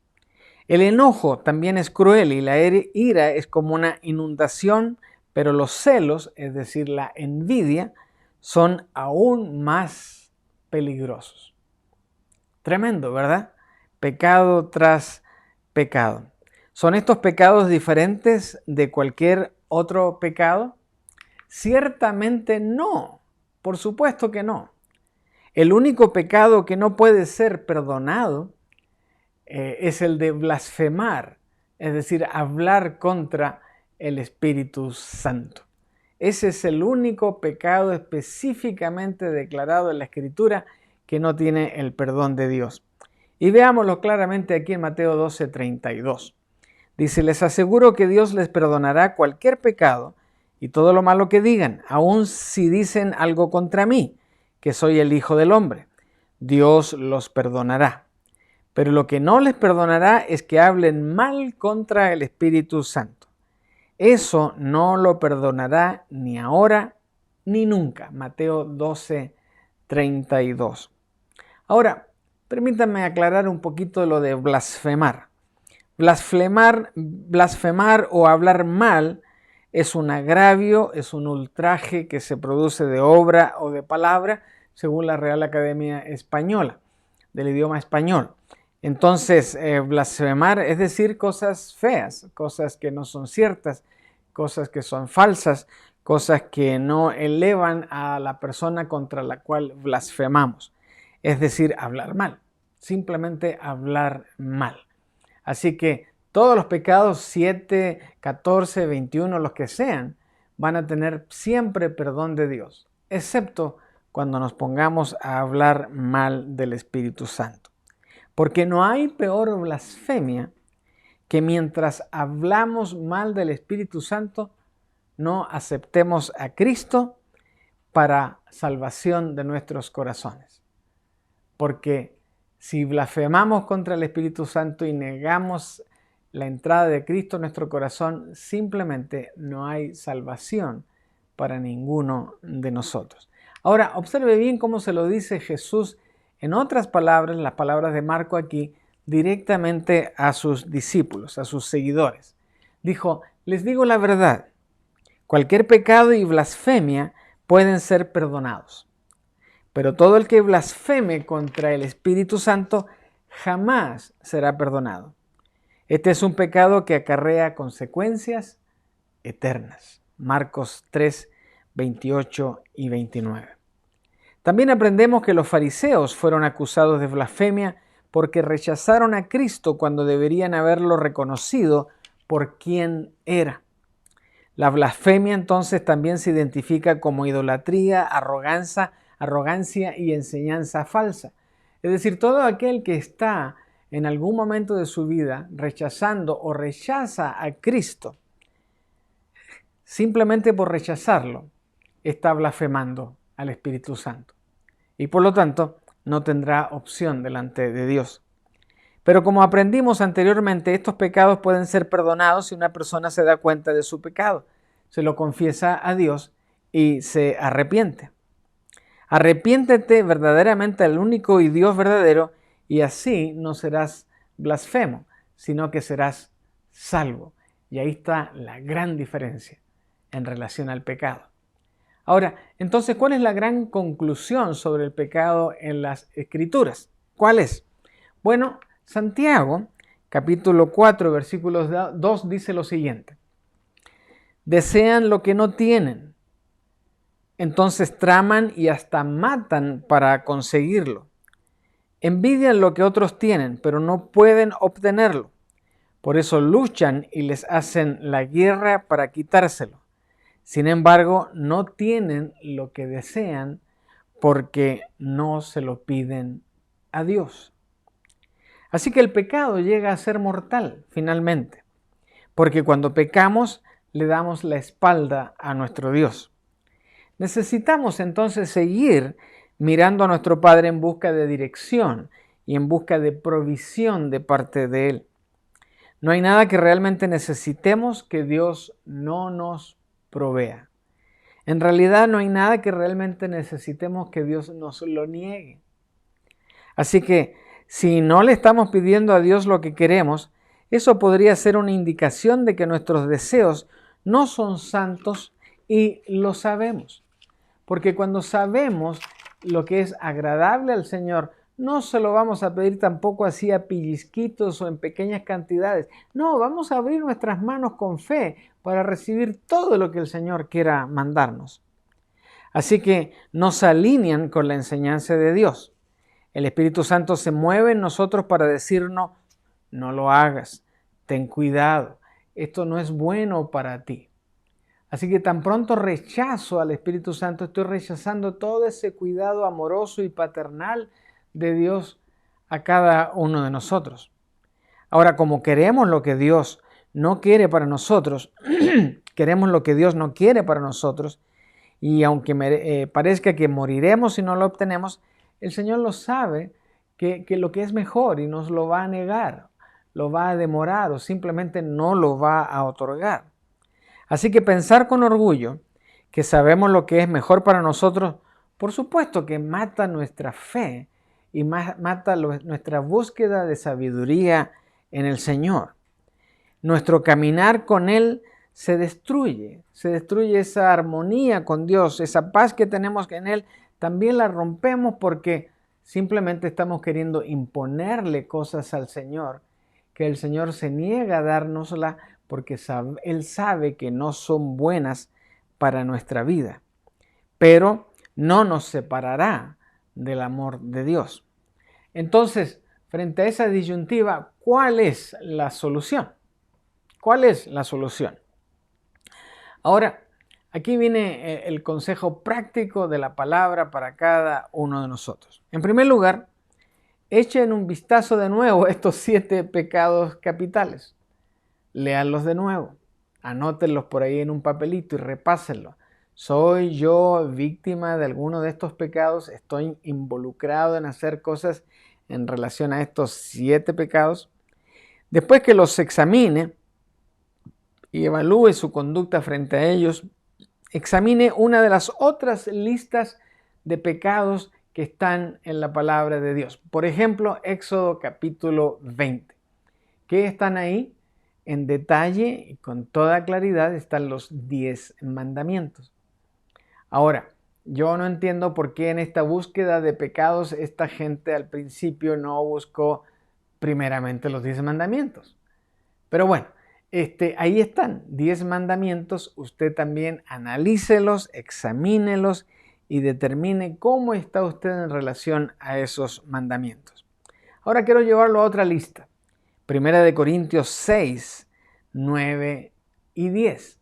El enojo también es cruel y la ira es como una inundación, pero los celos, es decir, la envidia, son aún más peligrosos. Tremendo, ¿verdad? Pecado tras pecado. ¿Son estos pecados diferentes de cualquier otro pecado? Ciertamente no, por supuesto que no. El único pecado que no puede ser perdonado es el de blasfemar, es decir, hablar contra el Espíritu Santo. Ese es el único pecado específicamente declarado en la Escritura que no tiene el perdón de Dios. Y veámoslo claramente aquí en Mateo 12:32. Dice, les aseguro que Dios les perdonará cualquier pecado y todo lo malo que digan, aun si dicen algo contra mí, que soy el Hijo del Hombre. Dios los perdonará. Pero lo que no les perdonará es que hablen mal contra el Espíritu Santo. Eso no lo perdonará ni ahora ni nunca. Mateo 12:32. Ahora, permítanme aclarar un poquito lo de blasfemar. Blasfemar o hablar mal es un agravio, es un ultraje que se produce de obra o de palabra, según la Real Academia Española, del idioma español. Entonces, blasfemar es decir cosas feas, cosas que no son ciertas, cosas que son falsas, cosas que no elevan a la persona contra la cual blasfemamos. Es decir, hablar mal, simplemente hablar mal. Así que todos los pecados, 7, 14, 21, los que sean, van a tener siempre perdón de Dios, excepto cuando nos pongamos a hablar mal del Espíritu Santo. Porque no hay peor blasfemia que mientras hablamos mal del Espíritu Santo, no aceptemos a Cristo para salvación de nuestros corazones. Porque si blasfemamos contra el Espíritu Santo y negamos la entrada de Cristo en nuestro corazón, simplemente no hay salvación para ninguno de nosotros. Ahora, observe bien cómo se lo dice Jesús en otras palabras, las palabras de Marco aquí, directamente a sus discípulos, a sus seguidores. Dijo, les digo la verdad, cualquier pecado y blasfemia pueden ser perdonados. Pero todo el que blasfeme contra el Espíritu Santo jamás será perdonado. Este es un pecado que acarrea consecuencias eternas. Marcos 3, 28 y 29. También aprendemos que los fariseos fueron acusados de blasfemia porque rechazaron a Cristo cuando deberían haberlo reconocido por quien era. La blasfemia entonces también se identifica como idolatría, arrogancia y enseñanza falsa. Es decir, todo aquel que está en algún momento de su vida rechazando o rechaza a Cristo, simplemente por rechazarlo, está blasfemando al Espíritu Santo. Y por lo tanto, no tendrá opción delante de Dios. Pero como aprendimos anteriormente, estos pecados pueden ser perdonados si una persona se da cuenta de su pecado, se lo confiesa a Dios y se arrepiente. Arrepiéntete verdaderamente al único y Dios verdadero y así no serás blasfemo, sino que serás salvo. Y ahí está la gran diferencia en relación al pecado. Ahora, entonces, ¿cuál es la gran conclusión sobre el pecado en las Escrituras? ¿Cuál es? Bueno, Santiago, capítulo 4, versículos 2, dice lo siguiente. Desean lo que no tienen, entonces traman y hasta matan para conseguirlo. Envidian lo que otros tienen, pero no pueden obtenerlo. Por eso luchan y les hacen la guerra para quitárselo. Sin embargo, no tienen lo que desean porque no se lo piden a Dios. Así que el pecado llega a ser mortal finalmente, porque cuando pecamos le damos la espalda a nuestro Dios. Necesitamos entonces seguir mirando a nuestro Padre en busca de dirección y en busca de provisión de parte de Él. No hay nada que realmente necesitemos que Dios no nos provea. En realidad no hay nada que realmente necesitemos que Dios nos lo niegue. Así que si no le estamos pidiendo a Dios lo que queremos, eso podría ser una indicación de que nuestros deseos no son santos y lo sabemos. Porque cuando sabemos lo que es agradable al Señor, no se lo vamos a pedir tampoco así a pellizquitos o en pequeñas cantidades. No, vamos a abrir nuestras manos con fe para recibir todo lo que el Señor quiera mandarnos. Así que nos alinean con la enseñanza de Dios. El Espíritu Santo se mueve en nosotros para decirnos, no lo hagas, ten cuidado, esto no es bueno para ti. Así que tan pronto rechazo al Espíritu Santo, estoy rechazando todo ese cuidado amoroso y paternal de Dios a cada uno de nosotros. Ahora, como queremos lo que Dios no quiere para nosotros, queremos lo que Dios no quiere para nosotros, y aunque parezca que moriremos si no lo obtenemos, el Señor lo sabe que lo que es mejor y nos lo va a negar, lo va a demorar o simplemente no lo va a otorgar. Así que pensar con orgullo que sabemos lo que es mejor para nosotros, por supuesto que mata nuestra fe y mata nuestra búsqueda de sabiduría en el Señor. Nuestro caminar con Él se destruye esa armonía con Dios, esa paz que tenemos en Él, también la rompemos porque simplemente estamos queriendo imponerle cosas al Señor, que el Señor se niega a dárnosla porque Él sabe que no son buenas para nuestra vida, pero no nos separará del amor de Dios. Entonces, frente a esa disyuntiva, ¿cuál es la solución? ¿Cuál es la solución? Ahora, aquí viene el consejo práctico de la palabra para cada uno de nosotros. En primer lugar, echen un vistazo de nuevo a estos 7 pecados capitales. Léanlos de nuevo, anótenlos por ahí en un papelito y repásenlos. ¿Soy yo víctima de alguno de estos pecados? ¿Estoy involucrado en hacer cosas en relación a estos 7 pecados? Después que los examine y evalúe su conducta frente a ellos, examine una de las otras listas de pecados que están en la palabra de Dios. Por ejemplo, Éxodo capítulo 20. ¿Qué están ahí? En detalle y con toda claridad están los 10 mandamientos. Ahora, yo no entiendo por qué en esta búsqueda de pecados esta gente al principio no buscó Primeramente los 10 mandamientos. Pero bueno, ahí están, 10 mandamientos. Usted también analícelos, examínelos y determine cómo está usted en relación a esos mandamientos. Ahora quiero llevarlo a otra lista. Primera de Corintios 6, 9 y 10.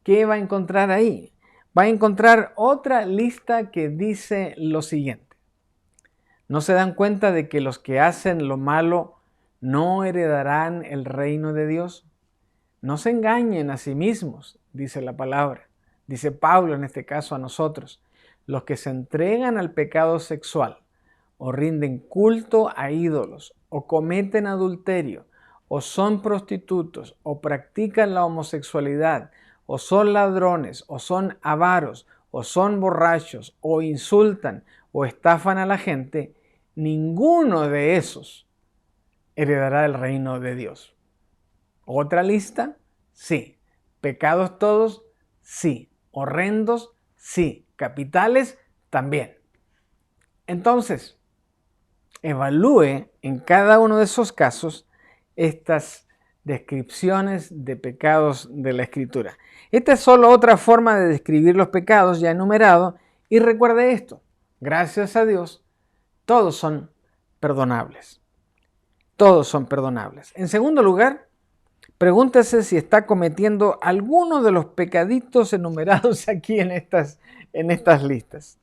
¿Qué va a encontrar ahí? Va a encontrar otra lista que dice lo siguiente. ¿No se dan cuenta de que los que hacen lo malo no heredarán el reino de Dios? No se engañen a sí mismos, dice la palabra. Dice Pablo en este caso a nosotros. Los que se entregan al pecado sexual o rinden culto a ídolos o cometen adulterio o son prostitutos o practican la homosexualidad o son ladrones o son avaros o son borrachos o insultan o estafan a la gente, ninguno de esos heredará el reino de Dios. ¿Otra lista? Sí. ¿Pecados todos? Sí. ¿Horrendos? Sí. ¿Capitales? También. Entonces, evalúe en cada uno de esos casos estas descripciones de pecados de la Escritura. Esta es solo otra forma de describir los pecados ya enumerados, y recuerde esto, gracias a Dios, todos son perdonables. Todos son perdonables. En segundo lugar, pregúntese si está cometiendo alguno de los pecaditos enumerados aquí en estas listas.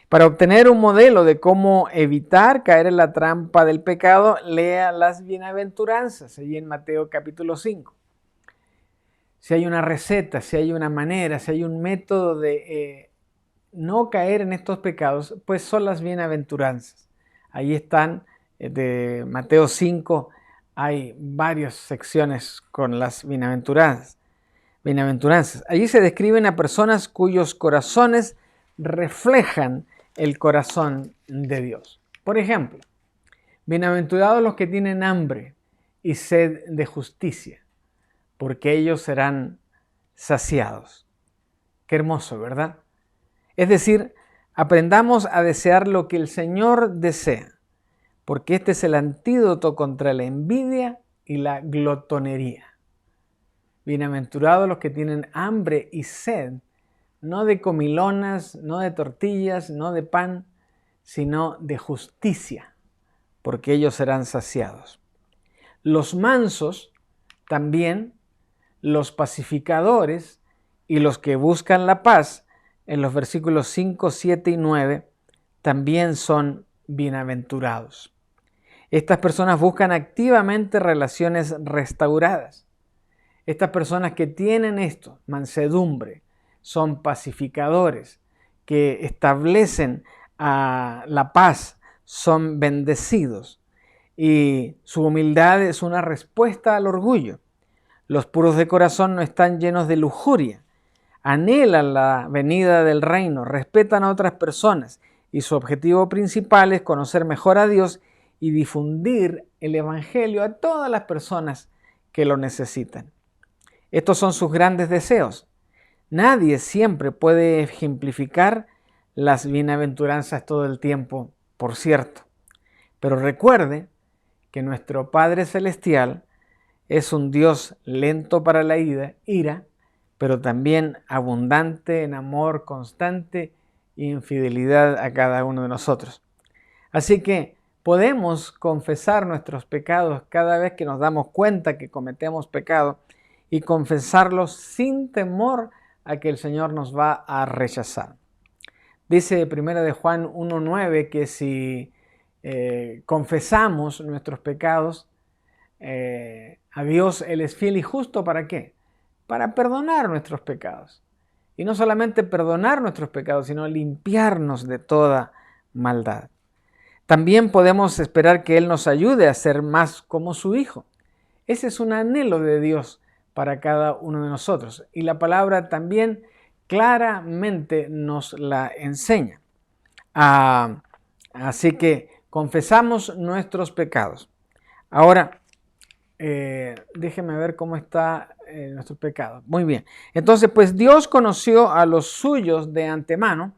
Para obtener un modelo de cómo evitar caer en la trampa del pecado, lea las bienaventuranzas, allí en Mateo capítulo 5. Si hay una receta, si hay una manera, si hay un método de no caer en estos pecados, pues son las bienaventuranzas. Ahí están, de Mateo 5, hay varias secciones con las bienaventuranzas. Allí se describen a personas cuyos corazones reflejan el corazón de Dios. Por ejemplo, bienaventurados los que tienen hambre y sed de justicia, porque ellos serán saciados. Qué hermoso, ¿verdad? Es decir, aprendamos a desear lo que el Señor desea, porque este es el antídoto contra la envidia y la glotonería. Bienaventurados los que tienen hambre y sed, no de comilonas, no de tortillas, no de pan, sino de justicia, porque ellos serán saciados. Los mansos, también los pacificadores y los que buscan la paz, en los versículos 5, 7 y 9, también son bienaventurados. Estas personas buscan activamente relaciones restauradas. Estas personas que tienen esto, mansedumbre, son pacificadores, que establecen la paz, son bendecidos. Y su humildad es una respuesta al orgullo. Los puros de corazón no están llenos de lujuria. Anhelan la venida del reino, respetan a otras personas y su objetivo principal es conocer mejor a Dios y difundir el evangelio a todas las personas que lo necesitan. Estos son sus grandes deseos. Nadie siempre puede ejemplificar las bienaventuranzas todo el tiempo, por cierto. Pero recuerde que nuestro Padre Celestial es un Dios lento para la ira, pero también abundante en amor constante y en fidelidad a cada uno de nosotros. Así que podemos confesar nuestros pecados cada vez que nos damos cuenta que cometemos pecado y confesarlos sin temor a que el Señor nos va a rechazar. Dice 1 de Juan 1:9 que si confesamos nuestros pecados a Dios, Él es fiel y justo, ¿para qué? Para perdonar nuestros pecados. Y no solamente perdonar nuestros pecados, sino limpiarnos de toda maldad. También podemos esperar que Él nos ayude a ser más como su Hijo. Ese es un anhelo de Dios para cada uno de nosotros. Y la palabra también claramente nos la enseña. Así que confesamos nuestros pecados. Ahora, déjeme ver cómo está nuestro pecado. Muy bien. Entonces, pues Dios conoció a los suyos de antemano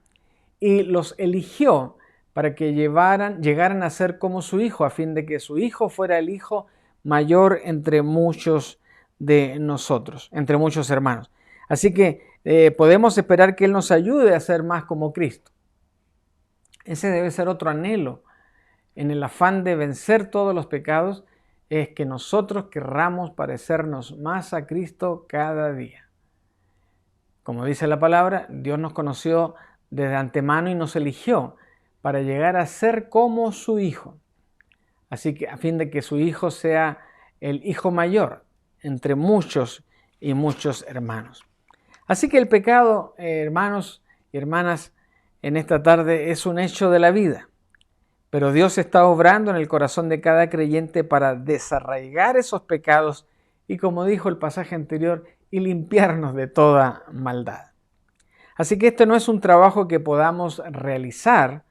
y los eligió para que llegaran a ser como su hijo, a fin de que su hijo fuera el hijo mayor entre muchos de nosotros, entre muchos hermanos. Así que podemos esperar que Él nos ayude a ser más como Cristo. Ese debe ser otro anhelo. En el afán de vencer todos los pecados, es que nosotros querramos parecernos más a Cristo cada día. Como dice la palabra, Dios nos conoció desde antemano y nos eligió para llegar a ser como su Hijo. Así que a fin de que su Hijo sea el hijo mayor entre muchos y muchos hermanos. Así que el pecado, hermanos y hermanas, en esta tarde es un hecho de la vida. Pero Dios está obrando en el corazón de cada creyente para desarraigar esos pecados y, como dijo el pasaje anterior, y limpiarnos de toda maldad. Así que este no es un trabajo que podamos realizar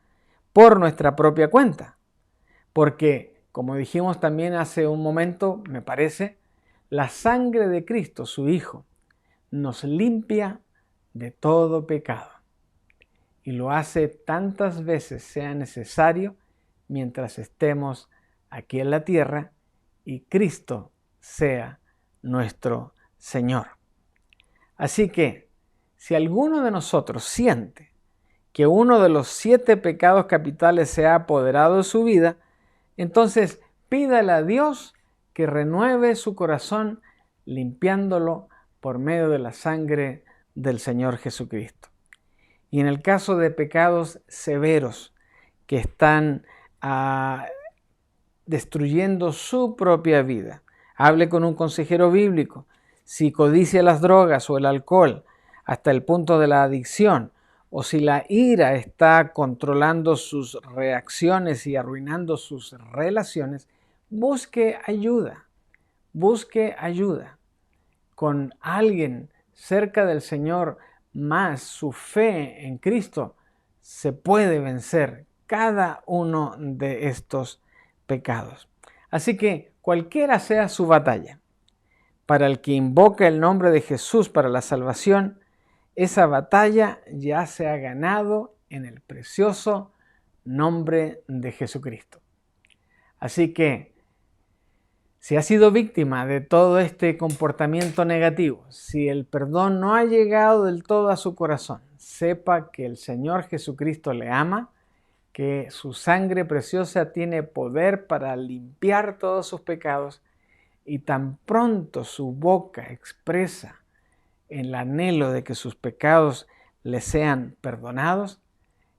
por nuestra propia cuenta, porque, como dijimos también hace un momento, me parece, la sangre de Cristo, su Hijo, nos limpia de todo pecado y lo hace tantas veces sea necesario mientras estemos aquí en la tierra y Cristo sea nuestro Señor. Así que, si alguno de nosotros siente que uno de los 7 pecados capitales se ha apoderado de su vida, entonces pídale a Dios que renueve su corazón limpiándolo por medio de la sangre del Señor Jesucristo. Y en el caso de pecados severos que están destruyendo su propia vida, hable con un consejero bíblico. Si codicia las drogas o el alcohol hasta el punto de la adicción, o si la ira está controlando sus reacciones y arruinando sus relaciones, busque ayuda con alguien cerca del Señor, más su fe en Cristo se puede vencer cada uno de estos pecados. Así que cualquiera sea su batalla, para el que invoca el nombre de Jesús para la salvación, esa batalla ya se ha ganado en el precioso nombre de Jesucristo. Así que, si ha sido víctima de todo este comportamiento negativo, si el perdón no ha llegado del todo a su corazón, sepa que el Señor Jesucristo le ama, que su sangre preciosa tiene poder para limpiar todos sus pecados y tan pronto su boca expresa el anhelo de que sus pecados le sean perdonados,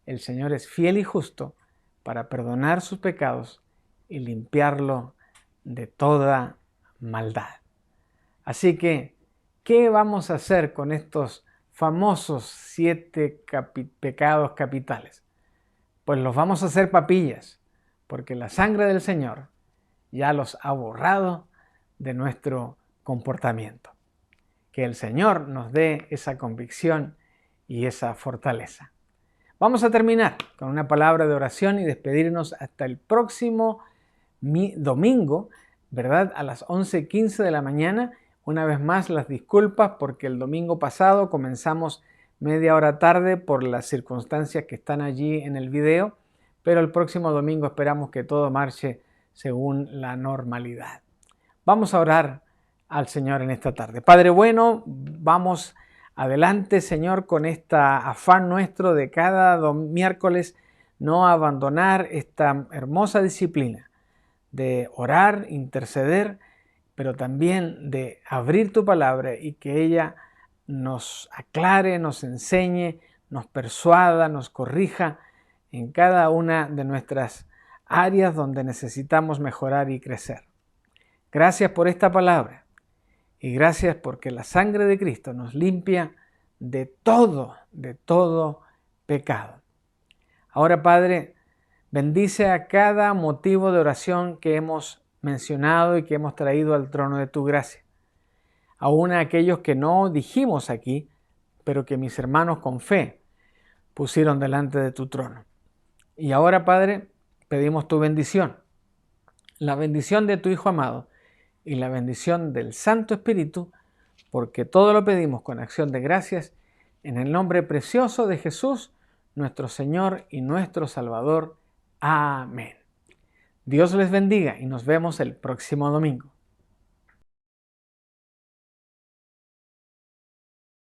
el Señor es fiel y justo para perdonar sus pecados y limpiarlo de toda maldad. Así que, ¿qué vamos a hacer con estos famosos 7 pecados capitales? Pues los vamos a hacer papillas, porque la sangre del Señor ya los ha borrado de nuestro comportamiento. Que el Señor nos dé esa convicción y esa fortaleza. Vamos a terminar con una palabra de oración y despedirnos hasta el próximo domingo, ¿verdad? A las 11:15 de la mañana. Una vez más las disculpas porque el domingo pasado comenzamos media hora tarde por las circunstancias que están allí en el video, pero el próximo domingo esperamos que todo marche según la normalidad. Vamos a orar al Señor en esta tarde. Padre bueno, vamos adelante, Señor, con esta afán nuestro de cada miércoles no abandonar esta hermosa disciplina de orar, interceder, pero también de abrir tu palabra y que ella nos aclare, nos enseñe, nos persuada, nos corrija en cada una de nuestras áreas donde necesitamos mejorar y crecer. Gracias por esta palabra y gracias porque la sangre de Cristo nos limpia de todo pecado. Ahora, Padre, bendice a cada motivo de oración que hemos mencionado y que hemos traído al trono de tu gracia. Aún a aquellos que no dijimos aquí, pero que mis hermanos con fe pusieron delante de tu trono. Y ahora, Padre, pedimos tu bendición, la bendición de tu Hijo amado y la bendición del Santo Espíritu, porque todo lo pedimos con acción de gracias en el nombre precioso de Jesús, nuestro Señor y nuestro Salvador. Amén. Dios les bendiga y nos vemos el próximo domingo.